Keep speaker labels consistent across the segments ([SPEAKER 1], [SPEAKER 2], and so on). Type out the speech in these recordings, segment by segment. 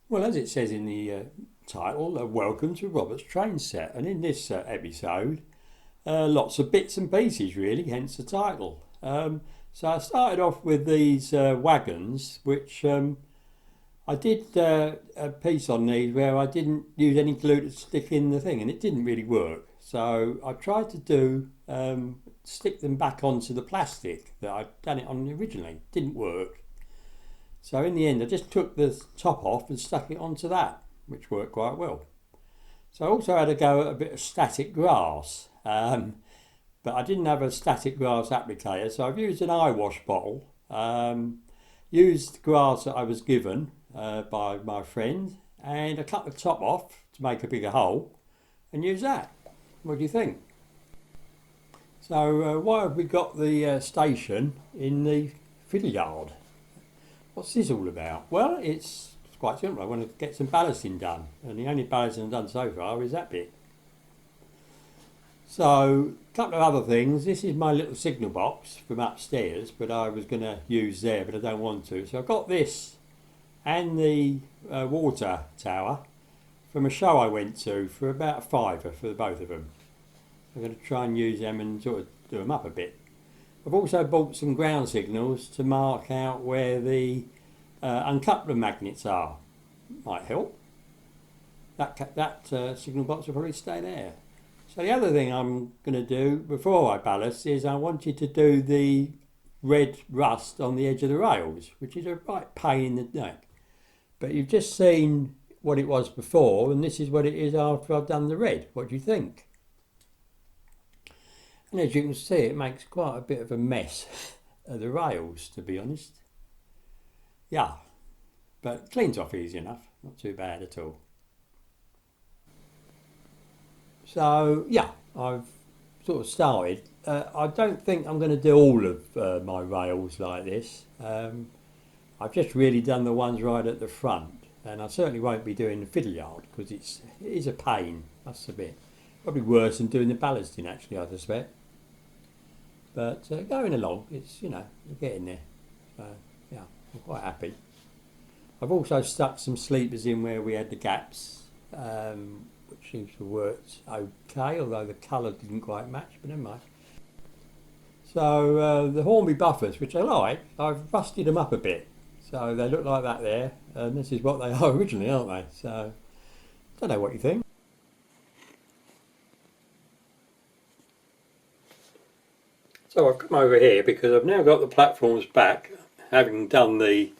[SPEAKER 1] Well, as it says in the title, welcome to Robert's Train Set, and in this episode, lots of bits and pieces really, hence the title. So I started off with these wagons, which I did a piece on these where I didn't use any glue to stick in the thing, and it didn't really work. So I tried to do stick them back onto the plastic that I'd done it on originally. Didn't work. So in the end, I just took the top off and stuck it onto that, which worked quite well. So I also had a go at a bit of static grass, but I didn't have a static grass applicator, so I've used an eye wash bottle, used grass that I was given by my friend, and I cut the top off to make a bigger hole, and use that. What do you think? So why have we got the station in the fiddle yard? What's this all about? Well, it's quite simple. I want to get some ballasting done, and the only ballasting I've done so far is that bit. So, a couple of other things. This is my little signal box from upstairs, but I was going to use there, but I don't want to. So I've got this and the water tower from a show I went to for about a fiver for both of them. I'm going to try and use them and sort of do them up a bit. I've also bought some ground signals to mark out where the uncoupler magnets are. Might help. That signal box will probably stay there. So the other thing I'm going to do before I ballast is I wanted to do the red rust on the edge of the rails, which is a right pain in the neck. But you've just seen what it was before, and this is what it is after I've done the red. What do you think? And as you can see, it makes quite a bit of a mess of the rails, to be honest. Yeah, but cleans off easy enough, not too bad at all. So yeah, I've sort of started. I don't think I'm going to do all of my rails like this. I've just really done the ones right at the front, and I certainly won't be doing the fiddle yard because it is a pain, that's a bit. Probably worse than doing the ballasting actually, I suspect. But going along, it's, you know, we're getting there. So yeah, I'm quite happy. I've also stuck some sleepers in where we had the gaps, which seems to have worked okay, although the colour didn't quite match, but never mind. So the Hornby buffers, which I like, I've rusted them up a bit. So they look like that there, and this is what they are originally, aren't they? So, don't know what you think. So I've come over here because I've now got the platforms back, having done the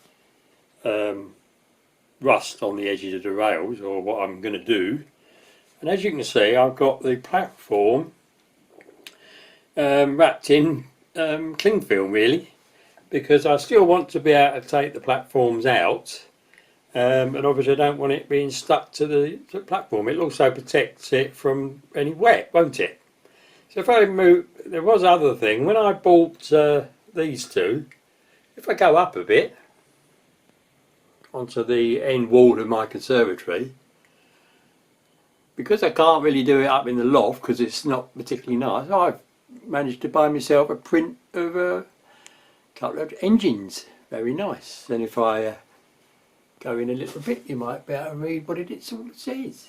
[SPEAKER 1] rust on the edges of the rails, or what I'm going to do. And as you can see, I've got the platform wrapped in cling film really, because I still want to be able to take the platforms out, and obviously I don't want it being stuck to the platform. It also protects it from any wet, won't it? So if I move, there was other thing, when I bought these two, if I go up a bit onto the end wall of my conservatory, because I can't really do it up in the loft because it's not particularly nice, I've managed to buy myself a print of a couple of engines. Very nice. And if I go in a little bit, you might be able to read what it all says.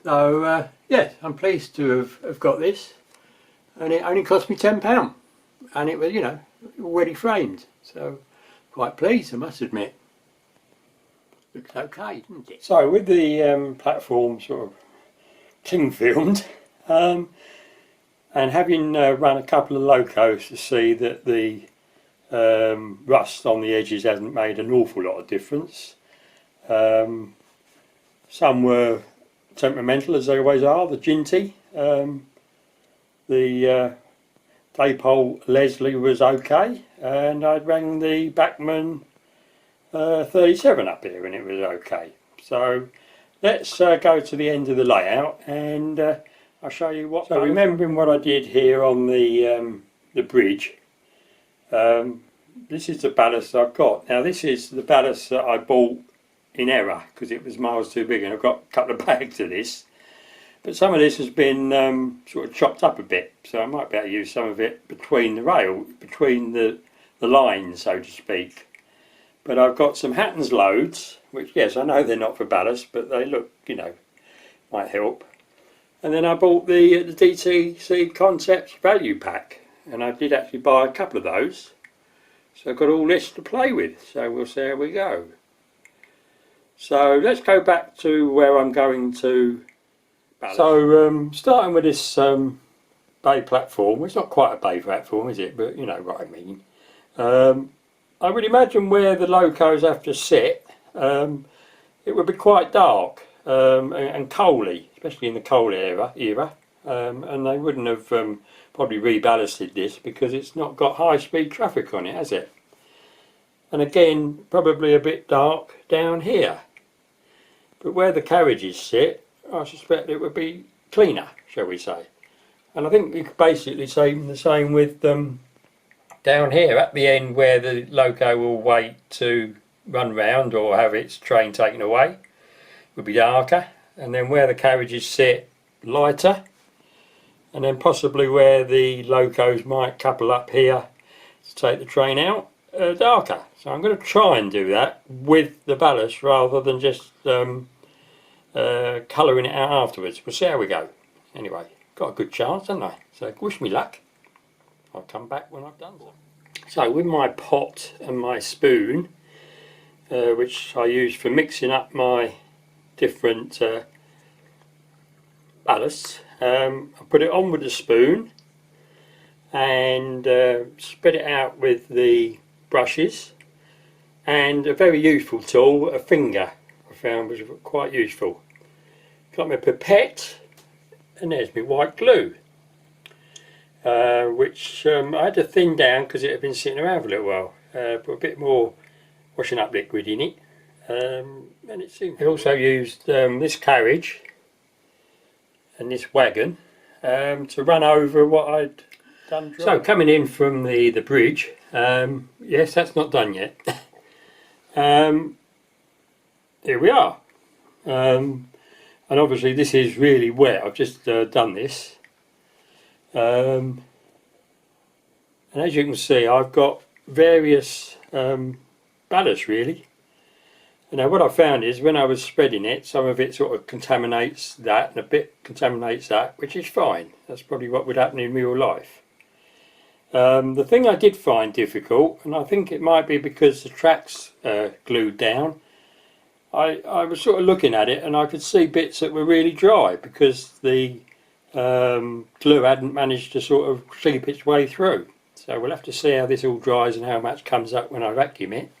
[SPEAKER 1] So yes, I'm pleased to have got this, and it only cost me £10, and it was, you know, already framed, so quite pleased, I must admit. Looks okay, doesn't it? So with the platform sort of cling filmed, and having run a couple of locos to see that the rust on the edges hasn't made an awful lot of difference. Some were temperamental, as they always are, the Ginty. The Daypole Leslie was okay, and I rang the Bachmann 37 up here and it was okay. So let's go to the end of the layout, and I'll show you what. So remembering what I did here on the bridge, this is the ballast I've got. Now this is the ballast that I bought in error because it was miles too big, and I've got a couple of bags of this. But some of this has been sort of chopped up a bit, so I might be able to use some of it between the lines, so to speak. But I've got some Hatton's loads, which, yes, I know they're not for ballast, but they look, you know, might help. And then I bought the DTC Concepts value pack, and I did actually buy a couple of those. So I've got all this to play with, so we'll see how we go. So let's go back to where I'm going to ballast. So starting with this bay platform, well, it's not quite a bay platform, is it? But you know what I mean. I would imagine where the locos have to sit, it would be quite dark and coaly, especially in the coal era. And they wouldn't have probably reballasted this because it's not got high-speed traffic on it, has it? And again, probably a bit dark down here. But where the carriages sit, I suspect it would be cleaner, shall we say. And I think you could basically say the same with down here at the end where the loco will wait to run round or have its train taken away, would be darker. And then where the carriages sit, lighter. And then possibly where the locos might couple up here to take the train out, darker. So I'm going to try and do that with the ballast rather than just colouring it out afterwards. We'll see how we go. Anyway, got a good chance, haven't I? So wish me luck. I'll come back when I've done so. So with my pot and my spoon, which I use for mixing up my different ballasts, I put it on with the spoon and spread it out with the brushes, and a very useful tool, a finger, I found was quite useful. Got my pipette, and there's my white glue, which I had to thin down because it had been sitting around for a little while. Put a bit more washing up liquid in it, and it seemed. I also used this carriage and this wagon to run over what I'd done dry. So coming in from the bridge, yes, that's not done yet. Here we are, and obviously this is really wet. I've just done this, and as you can see I've got various ballasts really. And now what I found is when I was spreading it, some of it sort of contaminates that and a bit contaminates that, which is fine. That's probably what would happen in real life. The thing I did find difficult, and I think it might be because the track's glued down, I was sort of looking at it and I could see bits that were really dry because the glue hadn't managed to sort of seep its way through. So we'll have to see how this all dries and how much comes up when I vacuum it.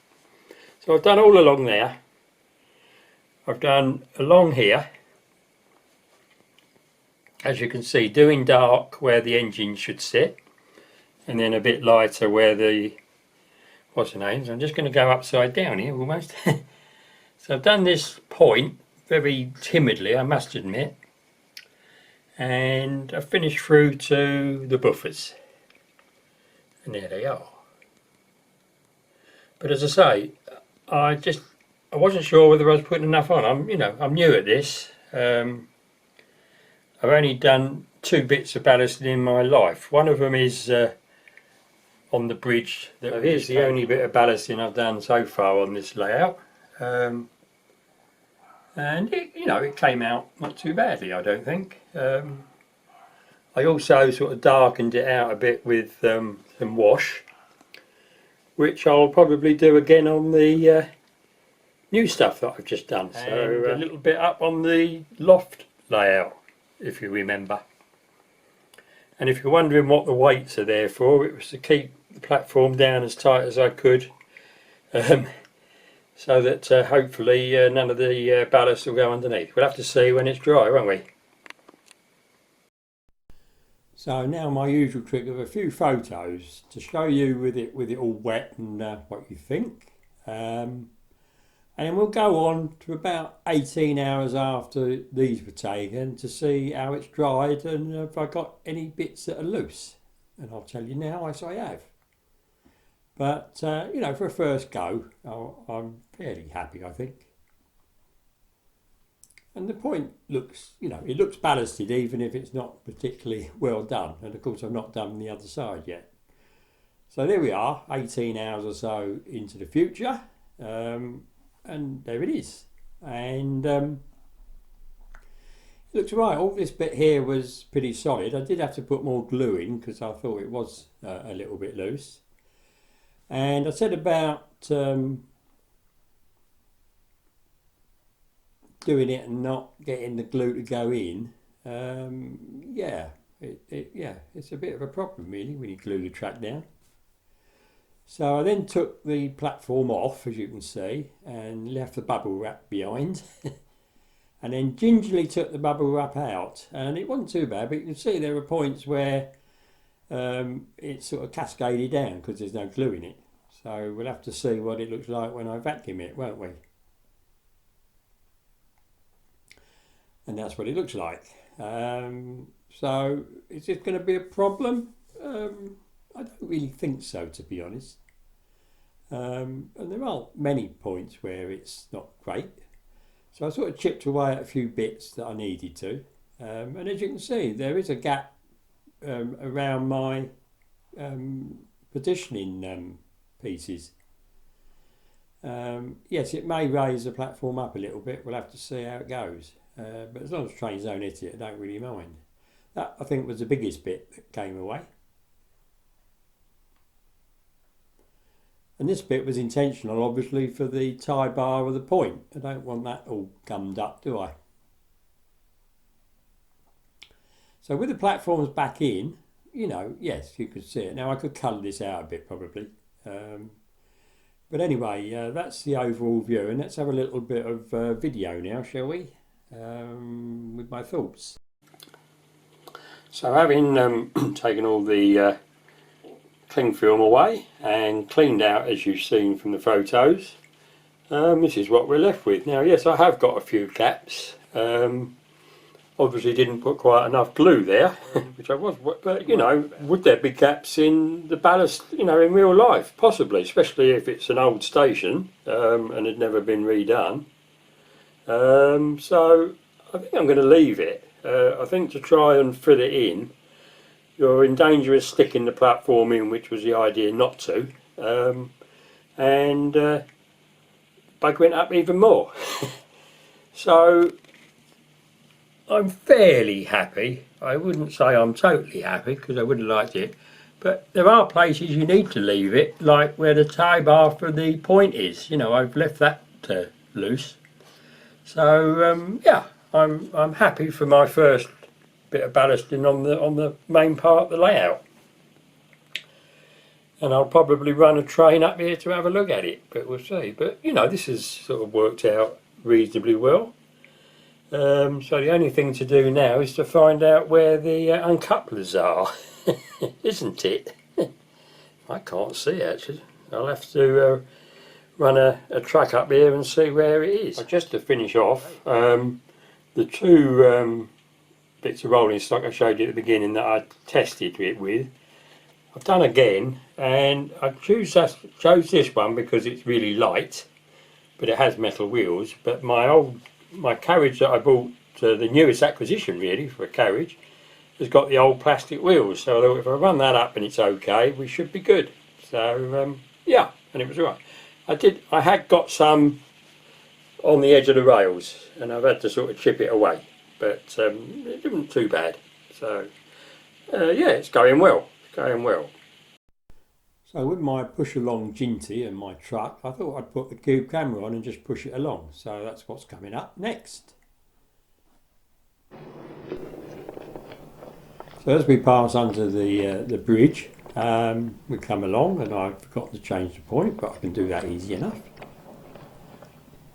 [SPEAKER 1] So I've done all along there. I've done along here, as you can see, doing dark where the engine should sit, and then a bit lighter where the, what's the names? I'm just going to go upside down here almost. So I've done this point very timidly, I must admit, and I've finished through to the buffers, and there they are. But as I say, I wasn't sure whether I was putting enough on. I'm new at this. I've only done 2 bits of ballasting in my life. One of them is on the bridge. So here's the only bit of ballasting I've done so far on this layout. And it came out not too badly, I don't think. I also sort of darkened it out a bit with some wash, which I'll probably do again on the new stuff that I've just done. So a little bit up on the loft layout, if you remember. And if you're wondering what the weights are there for, it was to keep the platform down as tight as I could, so that hopefully none of the ballast will go underneath. We'll have to see when it's dry, won't we? So now my usual trick of a few photos to show you with it all wet and what you think, and then we'll go on to about 18 hours after these were taken to see how it's dried and if I got any bits that are loose, and I'll tell you now, as I have. But for a first go, I'm fairly happy, I think. And the point looks, it looks ballasted even if it's not particularly well done. And of course I've not done the other side yet. So there we are, 18 hours or so into the future. And there it is. And it looks right. All this bit here was pretty solid. I did have to put more glue in because I thought it was a little bit loose. And I said about doing it and not getting the glue to go in. Yeah, it's a bit of a problem really when you glue the track down. So I then took the platform off, as you can see, and left the bubble wrap behind. And then gingerly took the bubble wrap out, and it wasn't too bad, but you can see there were points where it sort of cascaded down because there's no glue in it. So we'll have to see what it looks like when I vacuum it, won't we? And that's what it looks like. So is this going to be a problem? I don't really think so, to be honest. And there aren't many points where it's not great. So I sort of chipped away at a few bits that I needed to. And as you can see, there is a gap around my partitioning pieces. Yes, it may raise the platform up a little bit. We'll have to see how it goes. But as long as trains don't hit it, I don't really mind. That, I think, was the biggest bit that came away. And this bit was intentional, obviously, for the tie bar of the point. I don't want that all gummed up, do I? So with the platforms back in, yes, you could see it. Now I could colour this out a bit probably. But anyway, that's the overall view. And let's have a little bit of video now, shall we? With my thoughts. So having taken all the cling film away and cleaned out, as you've seen from the photos, this is what we're left with. Now yes, I have got a few gaps. Obviously didn't put quite enough glue there, which I was, but would there be gaps in the ballast, in real life? Possibly, especially if it's an old station and had never been redone. So I think I'm going to leave it. I think to try and fill it in, you're in danger of sticking the platform in, which was the idea not to, and buggering it up even more. So I'm fairly happy. I wouldn't say I'm totally happy because I would have liked it, but there are places you need to leave it, like where the tie bar for the point is. I've left that loose. So yeah, I'm happy for my first bit of ballasting on the main part of the layout. And I'll probably run a train up here to have a look at it, but we'll see. But this has sort of worked out reasonably well. So the only thing to do now is to find out where the uncouplers are, isn't it? I can't see actually. I'll have to run a track up here and see where it is. Just to finish off, the two bits of rolling stock I showed you at the beginning that I tested it with, I've done again, and I chose this one because it's really light, but it has metal wheels. But my carriage that I bought, the newest acquisition really for a carriage, has got the old plastic wheels. So I thought if I run that up and it's okay, we should be good. So yeah, and it was all right. I had got some on the edge of the rails, and I've had to sort of chip it away, but it wasn't too bad. So yeah, it's going well. It's going well. So with my push along Ginty and my truck, I thought I'd put the cube camera on and just push it along. So that's what's coming up next. So as we pass under the bridge, we come along, and I've forgotten to change the point, but I can do that easy enough.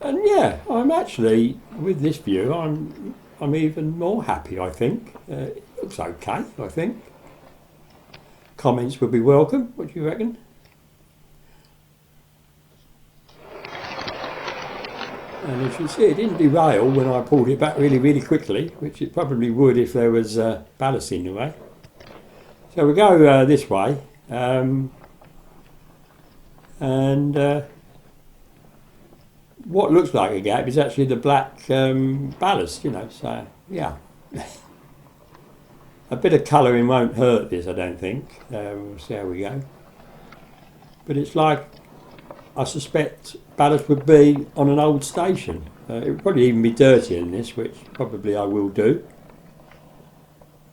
[SPEAKER 1] And yeah, I'm actually, with this view, I'm even more happy, I think. It looks okay, I think. Comments would be welcome. What do you reckon? And as you see, it didn't derail when I pulled it back really, really quickly, which it probably would if there was ballast in the way. So we go this way, and what looks like a gap is actually the black ballast, you know, so yeah. A bit of colouring won't hurt this, I don't think. We'll see how we go. But it's like, I suspect ballast would be on an old station. It would probably even be dirtier than this, which probably I will do.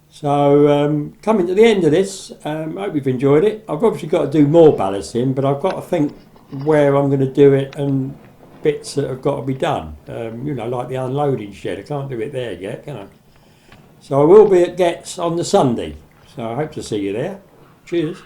[SPEAKER 1] So coming to the end of this, I hope you've enjoyed it. I've obviously got to do more ballasting, but I've got to think where I'm going to do it and bits that have got to be done. You know, like the unloading shed. I can't do it there yet, can I? So I will be at Getz on the Sunday. So I hope to see you there. Cheers.